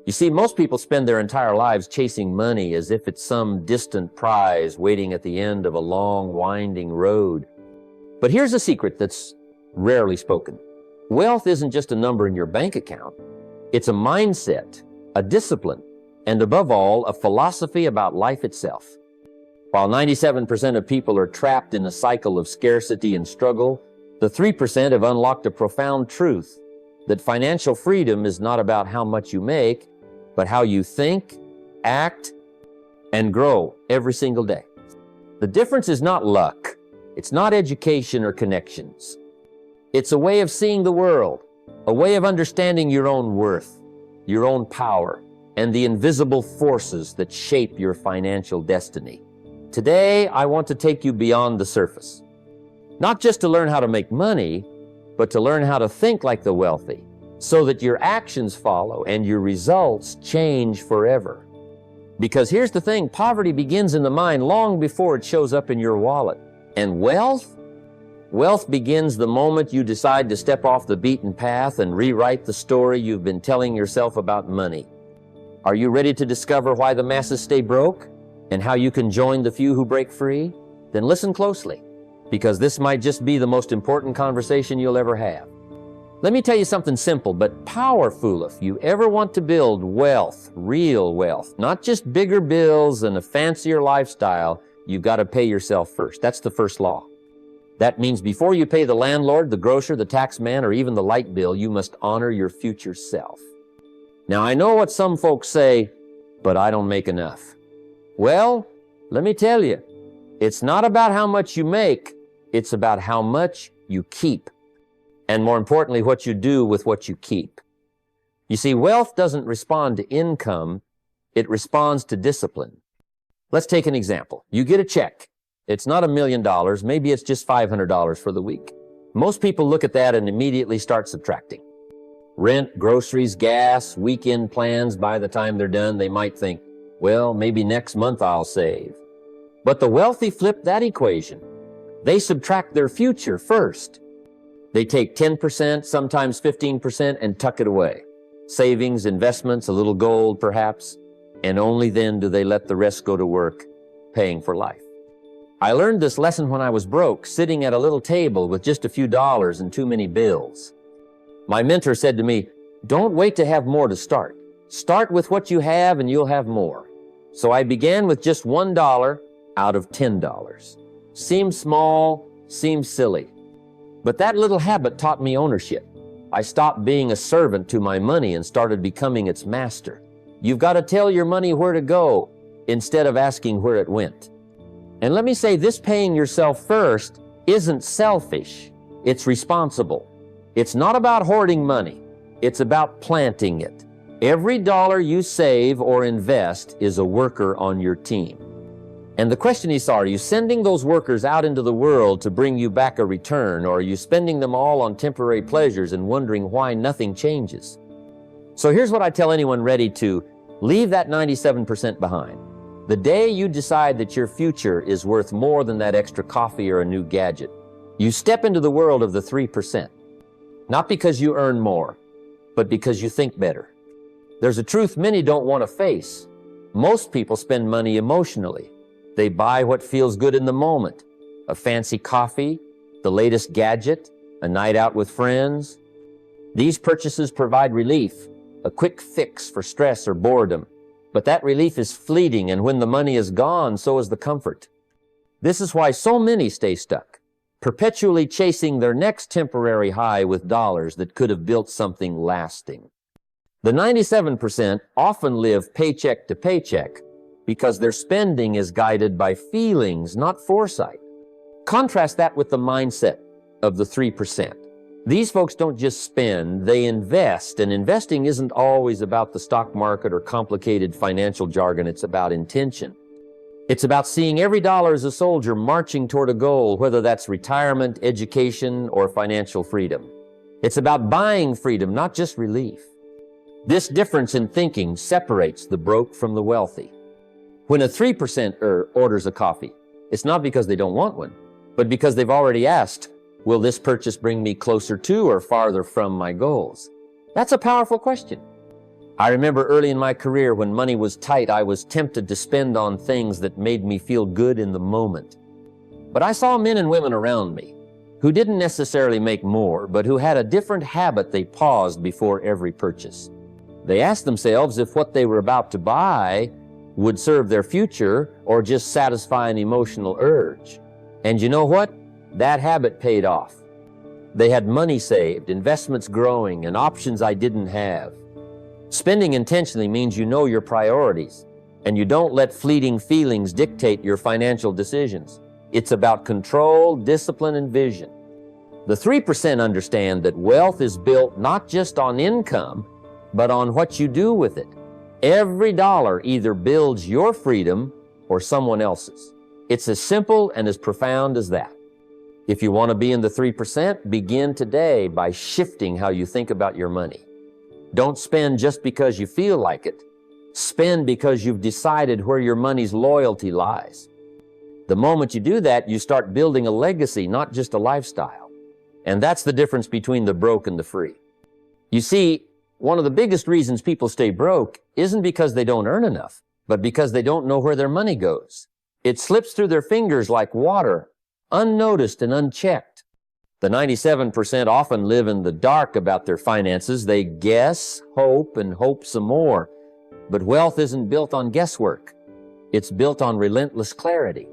You see, most people spend their entire lives chasing money as if it's some distant prize waiting at the end of a long, winding road. But here's a secret that's rarely spoken. Wealth isn't just a number in your bank account. It's a mindset, a discipline, and above all, a philosophy about life itself. While 97% of people are trapped in a cycle of scarcity and struggle, the 3% have unlocked a profound truth that financial freedom is not about how much you make, but how you think, act, and grow every single day. The difference is not luck. It's not education or connections. It's a way of seeing the world, a way of understanding your own worth, your own power, and the invisible forces that shape your financial destiny. Today, I want to take you beyond the surface. Not just to learn how to make money, but to learn how to think like the wealthy, so that your actions follow and your results change forever. Because here's the thing, poverty begins in the mind long before it shows up in your wallet. And wealth? Wealth begins the moment you decide to step off the beaten path and rewrite the story you've been telling yourself about money. Are you ready to discover why the masses stay broke and how you can join the few who break free? Then listen closely, because this might just be the most important conversation you'll ever have. Let me tell you something simple but powerful. If you ever want to build wealth, real wealth, not just bigger bills and a fancier lifestyle, you've got to pay yourself first. That's the first law. That means before you pay the landlord, the grocer, the tax man, or even the light bill, you must honor your future self. Now, I know what some folks say, but I don't make enough. Well, let me tell you, it's not about how much you make, it's about how much you keep. And more importantly, what you do with what you keep. You see, wealth doesn't respond to income, it responds to discipline. Let's take an example. You get a check. It's not $1 million, maybe it's just $500 for the week. Most people look at that and immediately start subtracting. Rent, groceries, gas, weekend plans, by the time they're done, they might think, well, maybe next month I'll save. But the wealthy flip that equation. They subtract their future first. They take 10%, sometimes 15%, and tuck it away. Savings, investments, a little gold perhaps, and only then do they let the rest go to work, paying for life. I learned this lesson when I was broke, sitting at a little table with just a few dollars and too many bills. My mentor said to me, don't wait to have more to start. Start with what you have and you'll have more. So I began with just $1 out of $10. Seems small, seems silly. But that little habit taught me ownership. I stopped being a servant to my money and started becoming its master. You've got to tell your money where to go instead of asking where it went. And let me say, this paying yourself first isn't selfish. It's responsible. It's not about hoarding money. It's about planting it. Every dollar you save or invest is a worker on your team. And the question is, are you sending those workers out into the world to bring you back a return, or are you spending them all on temporary pleasures and wondering why nothing changes? So here's what I tell anyone ready to leave that 97% behind. The day you decide that your future is worth more than that extra coffee or a new gadget, you step into the world of the 3%. Not because you earn more, but because you think better. There's a truth many don't want to face. Most people spend money emotionally. They buy what feels good in the moment. A fancy coffee, the latest gadget, a night out with friends. These purchases provide relief, a quick fix for stress or boredom. But that relief is fleeting, and when the money is gone, so is the comfort. This is why so many stay stuck, perpetually chasing their next temporary high with dollars that could have built something lasting. The 97% often live paycheck to paycheck because their spending is guided by feelings, not foresight. Contrast that with the mindset of the 3%. These folks don't just spend, they invest, and investing isn't always about the stock market or complicated financial jargon. It's about intention. It's about seeing every dollar as a soldier marching toward a goal, whether that's retirement, education, or financial freedom. It's about buying freedom, not just relief. This difference in thinking separates the broke from the wealthy. When a 3%er orders a coffee, it's not because they don't want one, but because they've already asked, will this purchase bring me closer to or farther from my goals? That's a powerful question. I remember early in my career when money was tight, I was tempted to spend on things that made me feel good in the moment. But I saw men and women around me who didn't necessarily make more, but who had a different habit they paused before every purchase. They asked themselves if what they were about to buy would serve their future or just satisfy an emotional urge. And you know what? That habit paid off. They had money saved, investments growing, and options I didn't have. Spending intentionally means you know your priorities, and you don't let fleeting feelings dictate your financial decisions. It's about control, discipline, and vision. The 3% understand that wealth is built not just on income, but on what you do with it. Every dollar either builds your freedom or someone else's. It's as simple and as profound as that. If you want to be in the 3%, begin today by shifting how you think about your money. Don't spend just because you feel like it. Spend because you've decided where your money's loyalty lies. The moment you do that, you start building a legacy, not just a lifestyle. And that's the difference between the broke and the free. You see, one of the biggest reasons people stay broke isn't because they don't earn enough, but because they don't know where their money goes. It slips through their fingers like water, unnoticed and unchecked. The 97% often live in the dark about their finances. They guess, hope, and hope some more. But wealth isn't built on guesswork. It's built on relentless clarity.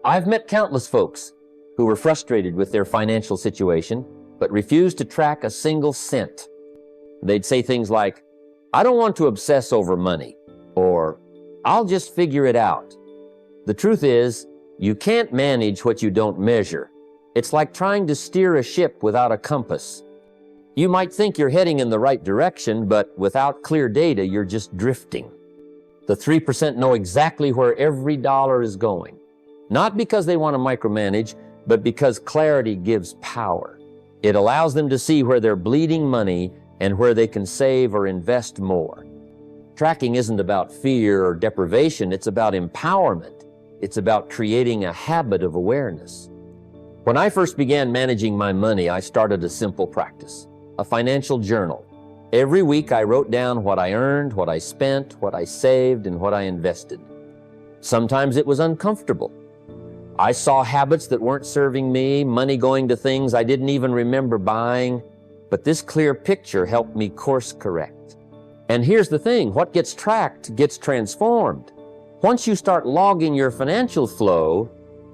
I've met countless folks who were frustrated with their financial situation, but refused to track a single cent. They'd say things like, "I don't want to obsess over money," or "I'll just figure it out." The truth is, you can't manage what you don't measure. It's like trying to steer a ship without a compass. You might think you're heading in the right direction, but without clear data, you're just drifting. The 3% know exactly where every dollar is going. Not because they want to micromanage, but because clarity gives power. It allows them to see where they're bleeding money and where they can save or invest more. Tracking isn't about fear or deprivation, it's about empowerment. It's about creating a habit of awareness. When I first began managing my money, I started a simple practice, a financial journal. Every week I wrote down what I earned, what I spent, what I saved, and what I invested. Sometimes it was uncomfortable. I saw habits that weren't serving me, money going to things I didn't even remember buying, but this clear picture helped me course correct. And here's the thing, what gets tracked gets transformed. Once you start logging your financial flow,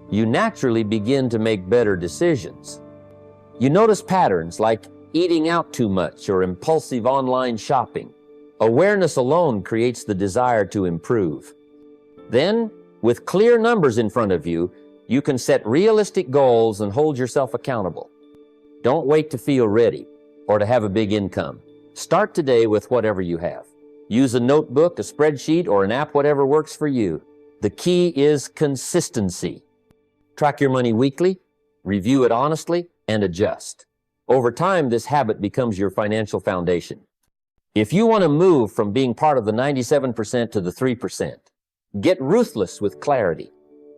you naturally begin to make better decisions. You notice patterns like eating out too much or impulsive online shopping. Awareness alone creates the desire to improve. Then, with clear numbers in front of you, you can set realistic goals and hold yourself accountable. Don't wait to feel ready or to have a big income. Start today with whatever you have. Use a notebook, a spreadsheet, or an app, whatever works for you. The key is consistency. Track your money weekly, review it honestly, and adjust. Over time, this habit becomes your financial foundation. If you want to move from being part of the 97% to the 3%, get ruthless with clarity.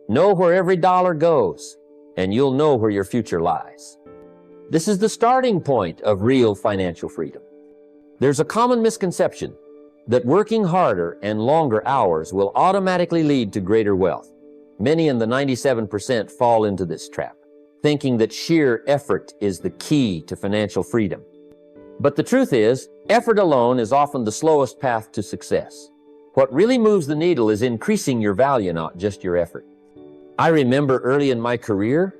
Know where every dollar goes, and you'll know where your future lies. This is the starting point of real financial freedom. There's a common misconception that working harder and longer hours will automatically lead to greater wealth. Many in the 97% fall into this trap, thinking that sheer effort is the key to financial freedom. But the truth is, effort alone is often the slowest path to success. What really moves the needle is increasing your value, not just your effort. I remember early in my career,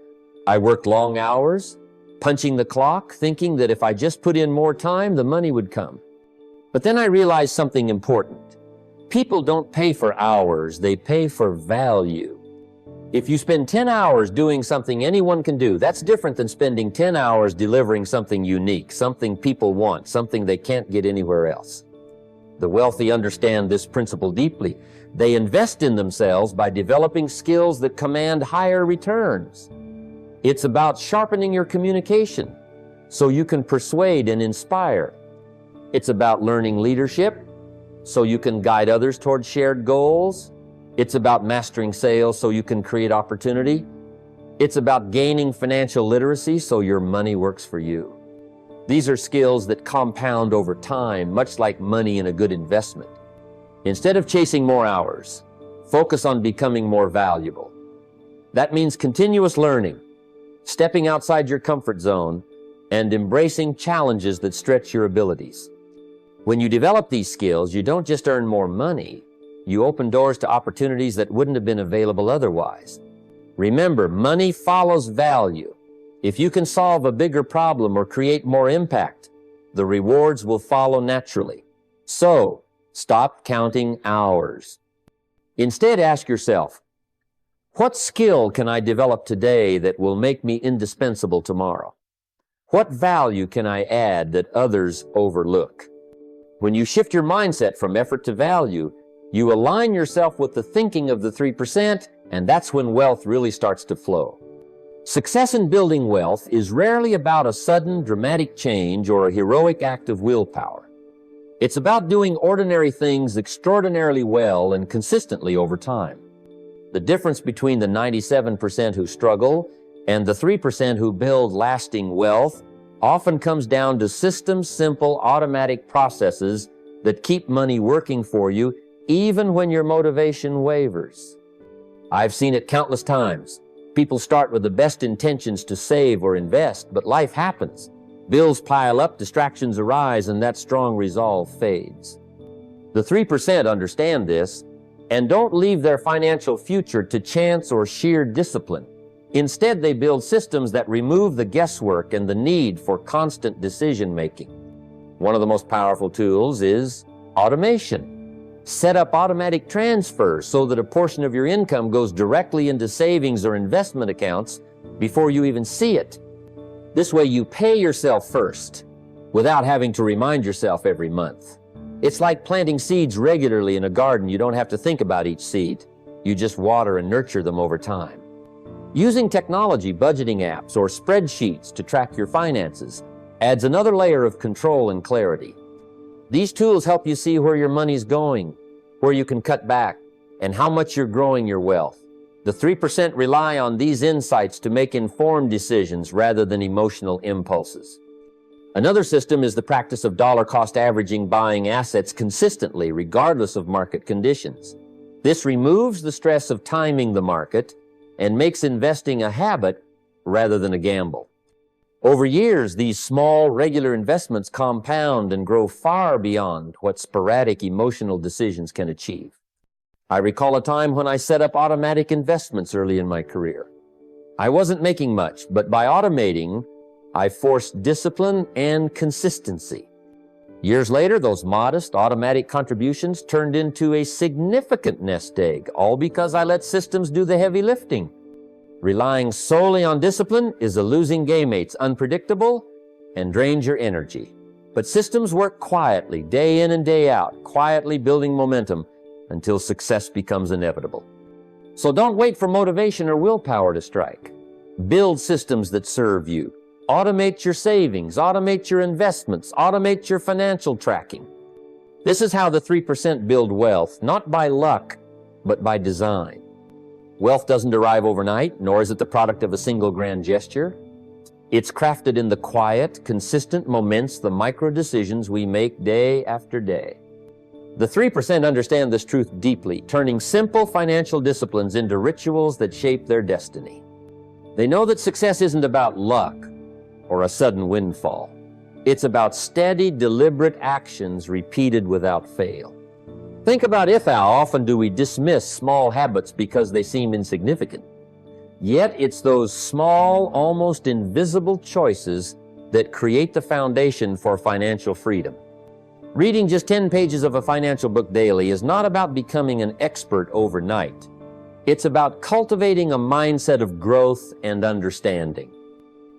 I worked long hours, punching the clock, thinking that if I just put in more time, the money would come. But then I realized something important. People don't pay for hours, they pay for value. If you spend 10 hours doing something anyone can do, that's different than spending 10 hours delivering something unique, something people want, something they can't get anywhere else. The wealthy understand this principle deeply. They invest in themselves by developing skills that command higher returns. It's about sharpening your communication so you can persuade and inspire. It's about learning leadership so you can guide others toward shared goals. It's about mastering sales so you can create opportunity. It's about gaining financial literacy so your money works for you. These are skills that compound over time, much like money in a good investment. Instead of chasing more hours, focus on becoming more valuable. That means continuous learning, stepping outside your comfort zone, and embracing challenges that stretch your abilities. When you develop these skills, you don't just earn more money, you open doors to opportunities that wouldn't have been available otherwise. Remember, money follows value. If you can solve a bigger problem or create more impact, the rewards will follow naturally. So, stop counting hours. Instead, ask yourself, what skill can I develop today that will make me indispensable tomorrow? What value can I add that others overlook? When you shift your mindset from effort to value, you align yourself with the thinking of the 3%, and that's when wealth really starts to flow. Success in building wealth is rarely about a sudden, dramatic change or a heroic act of willpower. It's about doing ordinary things extraordinarily well and consistently over time. The difference between the 97% who struggle and the 3% who build lasting wealth often comes down to simple, automatic processes that keep money working for you even when your motivation wavers. I've seen it countless times. People start with the best intentions to save or invest, but life happens. Bills pile up, distractions arise, and that strong resolve fades. The 3% understand this and don't leave their financial future to chance or sheer discipline. Instead, they build systems that remove the guesswork and the need for constant decision-making. One of the most powerful tools is automation. Set up automatic transfers so that a portion of your income goes directly into savings or investment accounts before you even see it. This way you pay yourself first without having to remind yourself every month. It's like planting seeds regularly in a garden. You don't have to think about each seed. You just water and nurture them over time. Using technology, budgeting apps, or spreadsheets to track your finances adds another layer of control and clarity. These tools help you see where your money's going, where you can cut back, and how much you're growing your wealth. The 3% rely on these insights to make informed decisions rather than emotional impulses. Another system is the practice of dollar-cost averaging, buying assets consistently, regardless of market conditions. This removes the stress of timing the market and makes investing a habit rather than a gamble. Over years, these small, regular investments compound and grow far beyond what sporadic emotional decisions can achieve. I recall a time when I set up automatic investments early in my career. I wasn't making much, but by automating, I forced discipline and consistency. Years later, those modest automatic contributions turned into a significant nest egg, all because I let systems do the heavy lifting. Relying solely on discipline is a losing game. It's unpredictable and drains your energy. But systems work quietly, day in and day out, quietly building momentum until success becomes inevitable. So don't wait for motivation or willpower to strike. Build systems that serve you. Automate your savings, automate your investments, automate your financial tracking. This is how the 3% build wealth, not by luck, but by design. Wealth doesn't arrive overnight, nor is it the product of a single grand gesture. It's crafted in the quiet, consistent moments, the micro decisions we make day after day. The 3% understand this truth deeply, turning simple financial disciplines into rituals that shape their destiny. They know that success isn't about luck or a sudden windfall. It's about steady, deliberate actions repeated without fail. Think about how often do we dismiss small habits because they seem insignificant. Yet it's those small, almost invisible choices that create the foundation for financial freedom. Reading just 10 pages of a financial book daily is not about becoming an expert overnight. It's about cultivating a mindset of growth and understanding.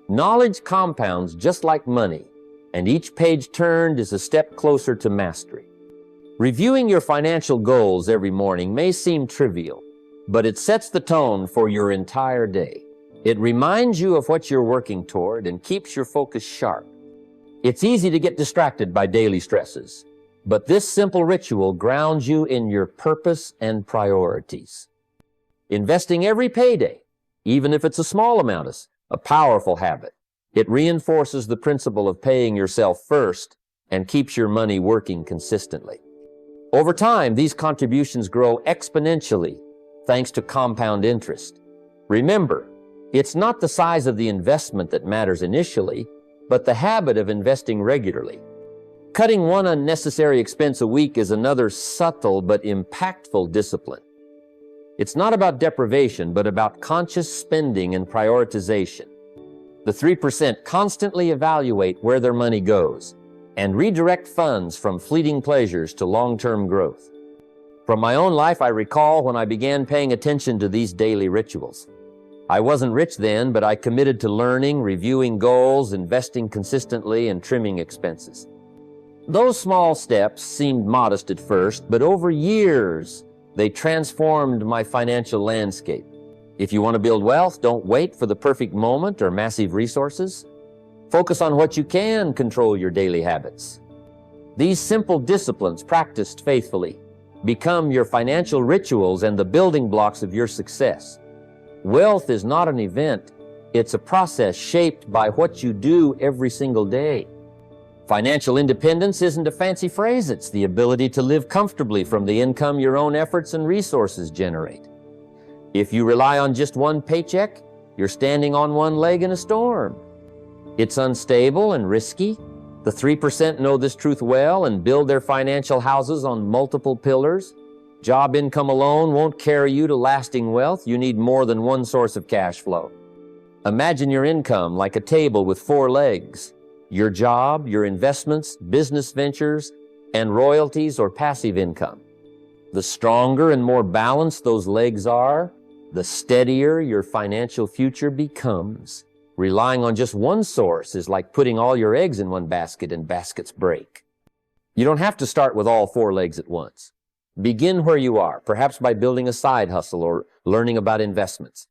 Knowledge compounds just like money, and each page turned is a step closer to mastery. Reviewing your financial goals every morning may seem trivial, but it sets the tone for your entire day. It reminds you of what you're working toward and keeps your focus sharp. It's easy to get distracted by daily stresses, but this simple ritual grounds you in your purpose and priorities. Investing every payday, even if it's a small amount, is a powerful habit. It reinforces the principle of paying yourself first and keeps your money working consistently. Over time, these contributions grow exponentially thanks to compound interest. Remember, it's not the size of the investment that matters initially, but the habit of investing regularly. Cutting one unnecessary expense a week is another subtle but impactful discipline. It's not about deprivation, but about conscious spending and prioritization. The 3% constantly evaluate where their money goes and redirect funds from fleeting pleasures to long-term growth. From my own life, I recall when I began paying attention to these daily rituals. I wasn't rich then, but I committed to learning, reviewing goals, investing consistently, and trimming expenses. Those small steps seemed modest at first, but over years, they transformed my financial landscape. If you want to build wealth, don't wait for the perfect moment or massive resources. Focus on what you can control your daily habits. These simple disciplines, practiced faithfully, become your financial rituals and the building blocks of your success. Wealth is not an event, it's a process shaped by what you do every single day. Financial independence isn't a fancy phrase, it's the ability to live comfortably from the income your own efforts and resources generate. If you rely on just one paycheck, you're standing on one leg in a storm. It's unstable and risky. The 3% know this truth well and build their financial houses on multiple pillars. Job income alone won't carry you to lasting wealth. You need more than one source of cash flow. Imagine your income like a table with 4 legs. Your job, your investments, business ventures, and royalties or passive income. The stronger and more balanced those legs are, the steadier your financial future becomes. Relying on just one source is like putting all your eggs in one basket and baskets break. You don't have to start with all 4 legs at once. Begin where you are, perhaps by building a side hustle or learning about investments.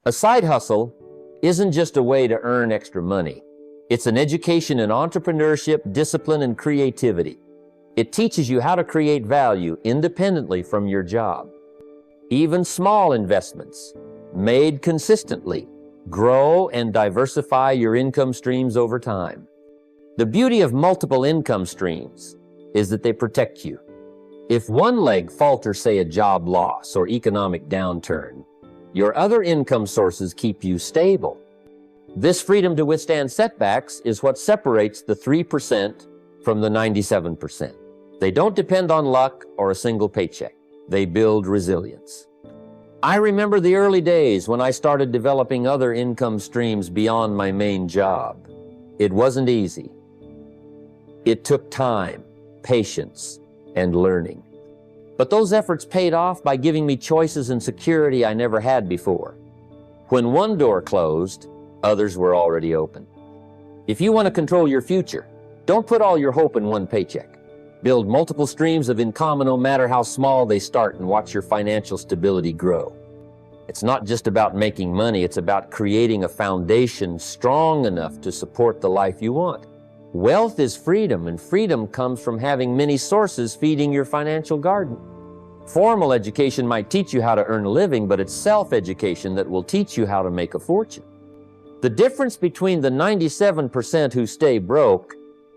A side hustle isn't just a way to earn extra money. It's an education in entrepreneurship, discipline, and creativity. It teaches you how to create value independently from your job. Even small investments, made consistently, grow and diversify your income streams over time. The beauty of multiple income streams is that they protect you. If one leg falters, say a job loss or economic downturn, your other income sources keep you stable. This freedom to withstand setbacks is what separates the 3% from the 97%. They don't depend on luck or a single paycheck. They build resilience. I remember the early days when I started developing other income streams beyond my main job. It wasn't easy. It took time, patience, and learning. But those efforts paid off by giving me choices and security I never had before. When one door closed, others were already open. If you want to control your future, don't put all your hope in one paycheck. Build multiple streams of income no matter how small they start and watch your financial stability grow. It's not just about making money, it's about creating a foundation strong enough to support the life you want. Wealth is freedom, and freedom comes from having many sources feeding your financial garden. Formal education might teach you how to earn a living, but it's self-education that will teach you how to make a fortune. The difference between the 97% who stay broke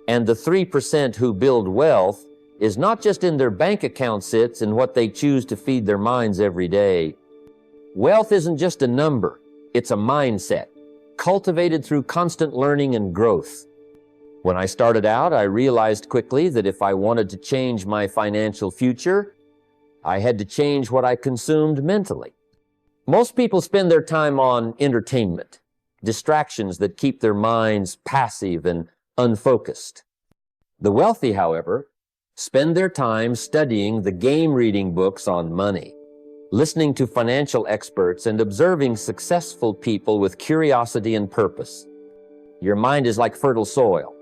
and the 3% who build wealth is not just in their bank account sits and what they choose to feed their minds every day. Wealth isn't just a number, it's a mindset, cultivated through constant learning and growth. When I started out, I realized quickly that if I wanted to change my financial future, I had to change what I consumed mentally. Most people spend their time on entertainment, distractions that keep their minds passive and unfocused. The wealthy, however, spend their time studying the game-reading books on money, listening to financial experts, and observing successful people with curiosity and purpose. Your mind is like fertile soil.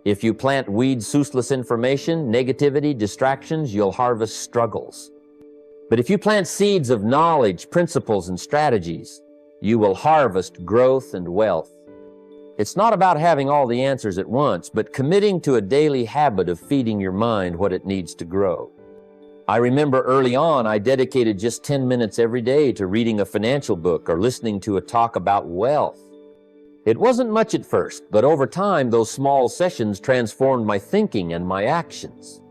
If you plant weeds, useless information, negativity, distractions, you'll harvest struggles. But if you plant seeds of knowledge, principles, and strategies, you will harvest growth and wealth. It's not about having all the answers at once, but committing to a daily habit of feeding your mind what it needs to grow. I remember early on, I dedicated just 10 minutes every day to reading a financial book or listening to a talk about wealth. It wasn't much at first, but over time, those small sessions transformed my thinking and my actions.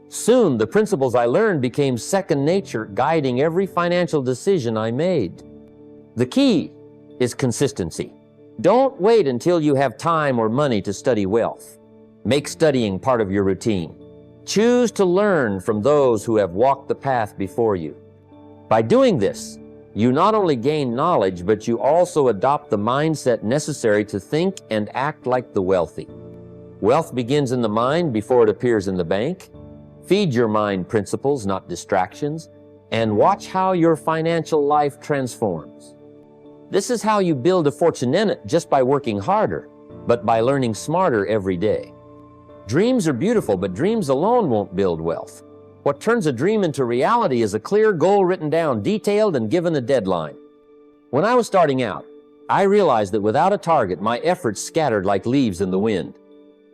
Soon, the principles I learned became second nature, guiding every financial decision I made. The key is consistency. Don't wait until you have time or money to study wealth. Make studying part of your routine. Choose to learn from those who have walked the path before you. By doing this, you not only gain knowledge, but you also adopt the mindset necessary to think and act like the wealthy. Wealth begins in the mind before it appears in the bank. Feed your mind principles, not distractions, and watch how your financial life transforms. This is how you build a fortune in it, just by working harder, but by learning smarter every day. Dreams are beautiful, but dreams alone won't build wealth. What turns a dream into reality is a clear goal written down, detailed, and given a deadline. When I was starting out, I realized that without a target, my efforts scattered like leaves in the wind.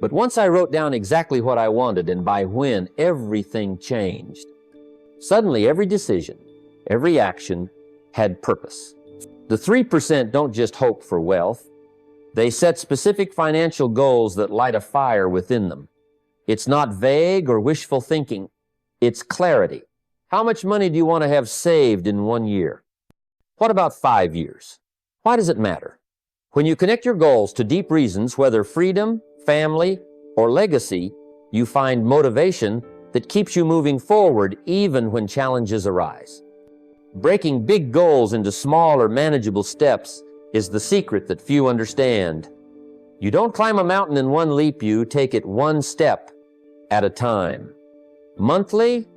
But once I wrote down exactly what I wanted and by when, everything changed. Suddenly, every decision, every action had purpose. The 3% don't just hope for wealth. They set specific financial goals that light a fire within them. It's not vague or wishful thinking. It's clarity. How much money do you want to have saved in 1 year? What about 5 years? Why does it matter? When you connect your goals to deep reasons, whether freedom, family, or legacy, you find motivation that keeps you moving forward even when challenges arise. Breaking big goals into smaller, manageable steps is the secret that few understand. You don't climb a mountain in one leap, you take it one step at a time. Monthly,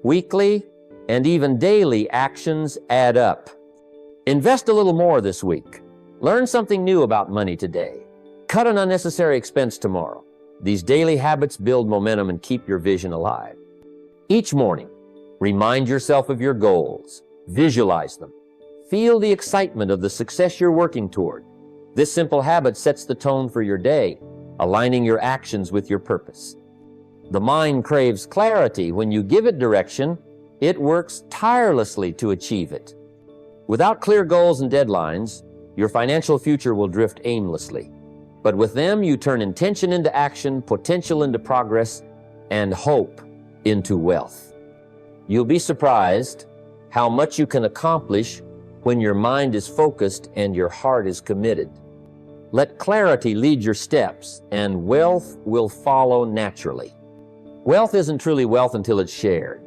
weekly, and even daily actions add up. Invest a little more this week. Learn something new about money today. Cut an unnecessary expense tomorrow. These daily habits build momentum and keep your vision alive. Each morning, remind yourself of your goals. Visualize them. Feel the excitement of the success you're working toward. This simple habit sets the tone for your day, aligning your actions with your purpose. The mind craves clarity. When you give it direction, it works tirelessly to achieve it. Without clear goals and deadlines, your financial future will drift aimlessly. But with them, you turn intention into action, potential into progress, and hope into wealth. You'll be surprised how much you can accomplish when your mind is focused and your heart is committed. Let clarity lead your steps, and wealth will follow naturally. Wealth isn't truly wealth until it's shared.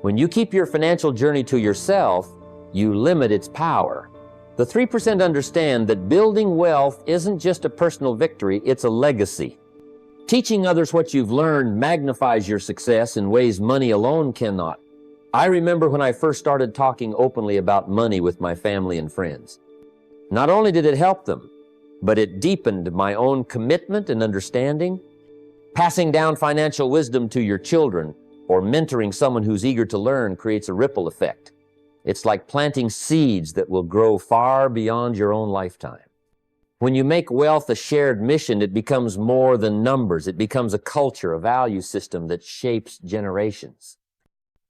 When you keep your financial journey to yourself, you limit its power. The 3% understand that building wealth isn't just a personal victory, it's a legacy. Teaching others what you've learned magnifies your success in ways money alone cannot. I remember when I first started talking openly about money with my family and friends. Not only did it help them, but it deepened my own commitment and understanding. Passing down financial wisdom to your children or mentoring someone who's eager to learn creates a ripple effect. It's like planting seeds that will grow far beyond your own lifetime. When you make wealth a shared mission, it becomes more than numbers. It becomes a culture, a value system that shapes generations.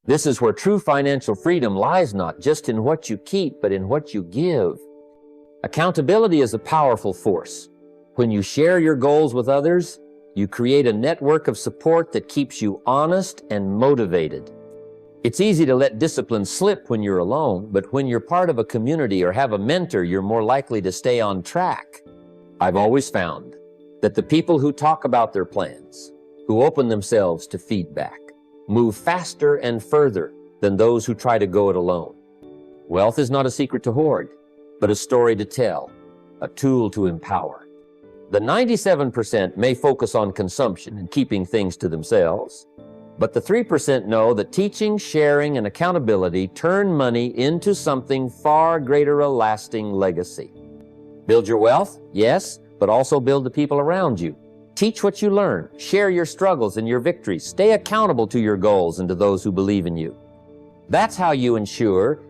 This is where true financial freedom lies, not just in what you keep, but in what you give. Accountability is a powerful force. When you share your goals with others, you create a network of support that keeps you honest and motivated. It's easy to let discipline slip when you're alone, but when you're part of a community or have a mentor, you're more likely to stay on track. I've always found that the people who talk about their plans, who open themselves to feedback, move faster and further than those who try to go it alone. Wealth is not a secret to hoard, but a story to tell, a tool to empower. The 97% may focus on consumption and keeping things to themselves, but the 3% know that teaching, sharing, and accountability turn money into something far greater, a lasting legacy. Build your wealth, yes, but also build the people around you. Teach what you learn, share your struggles and your victories, stay accountable to your goals and to those who believe in you. That's how you ensure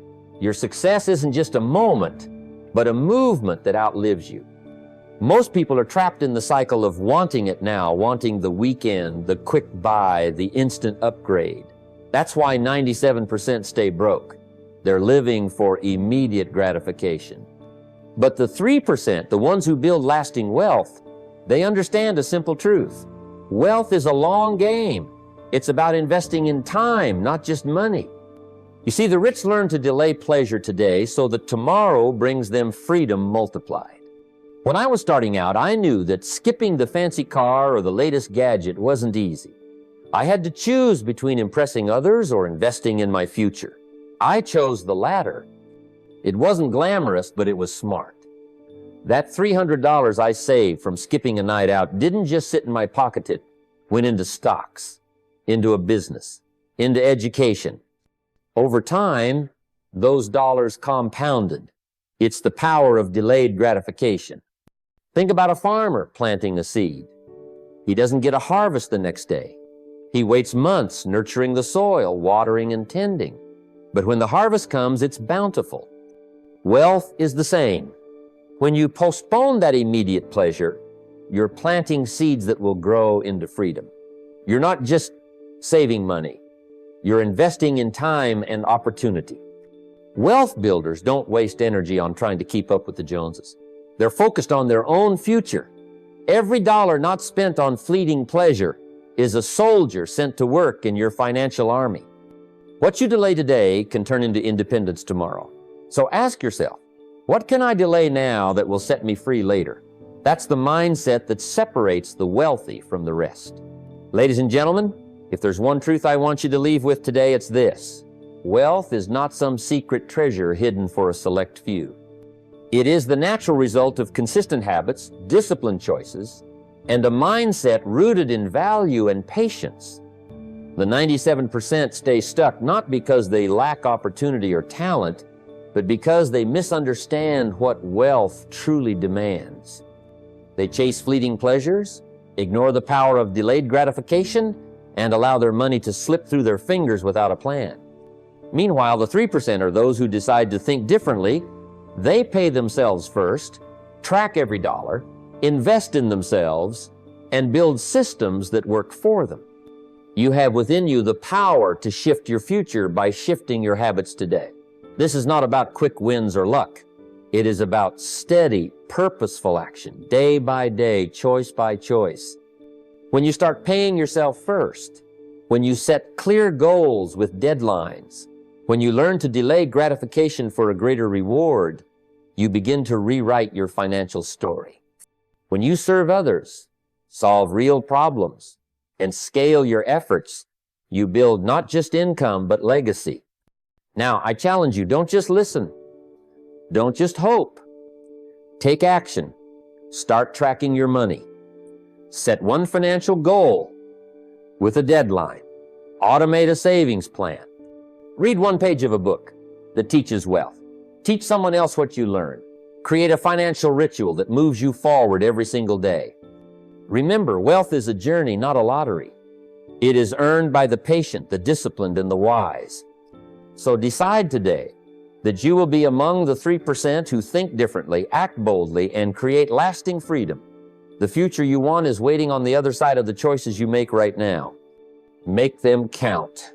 your success isn't just a moment, but a movement that outlives you. Most people are trapped in the cycle of wanting it now, wanting the weekend, the quick buy, the instant upgrade. That's why 97% stay broke. They're living for immediate gratification. But the 3%, the ones who build lasting wealth, they understand a simple truth. Wealth is a long game. It's about investing in time, not just money. You see, the rich learn to delay pleasure today so that tomorrow brings them freedom multiplied. When I was starting out, I knew that skipping the fancy car or the latest gadget wasn't easy. I had to choose between impressing others or investing in my future. I chose the latter. It wasn't glamorous, but it was smart. That $300 I saved from skipping a night out didn't just sit in my pocket. It went into stocks, into a business, into education. Over time, those dollars compounded. It's the power of delayed gratification. Think about a farmer planting a seed. He doesn't get a harvest the next day. He waits months nurturing the soil, watering and tending. But when the harvest comes, it's bountiful. Wealth is the same. When you postpone that immediate pleasure, you're planting seeds that will grow into freedom. You're not just saving money. You're investing in time and opportunity. Wealth builders don't waste energy on trying to keep up with the Joneses. They're focused on their own future. Every dollar not spent on fleeting pleasure is a soldier sent to work in your financial army. What you delay today can turn into independence tomorrow. So ask yourself, what can I delay now that will set me free later? That's the mindset that separates the wealthy from the rest. Ladies and gentlemen, if there's one truth I want you to leave with today, it's this. Wealth is not some secret treasure hidden for a select few. It is the natural result of consistent habits, disciplined choices, and a mindset rooted in value and patience. The 97% stay stuck not because they lack opportunity or talent, but because they misunderstand what wealth truly demands. They chase fleeting pleasures, ignore the power of delayed gratification, and allow their money to slip through their fingers without a plan. Meanwhile, the 3% are those who decide to think differently. They pay themselves first, track every dollar, invest in themselves, and build systems that work for them. You have within you the power to shift your future by shifting your habits today. This is not about quick wins or luck. It is about steady, purposeful action, day by day, choice by choice. When you start paying yourself first, when you set clear goals with deadlines, when you learn to delay gratification for a greater reward, you begin to rewrite your financial story. When you serve others, solve real problems, and scale your efforts, you build not just income, but legacy. Now, I challenge you, don't just listen. Don't just hope. Take action. Start tracking your money. Set one financial goal with a deadline. Automate a savings plan. Read one page of a book that teaches wealth. Teach someone else what you learned. Create a financial ritual that moves you forward every single day. Remember, wealth is a journey, not a lottery. It is earned by the patient, the disciplined, and the wise. So decide today that you will be among the 3% who think differently, act boldly, and create lasting freedom. The future you want is waiting on the other side of the choices you make right now. Make them count.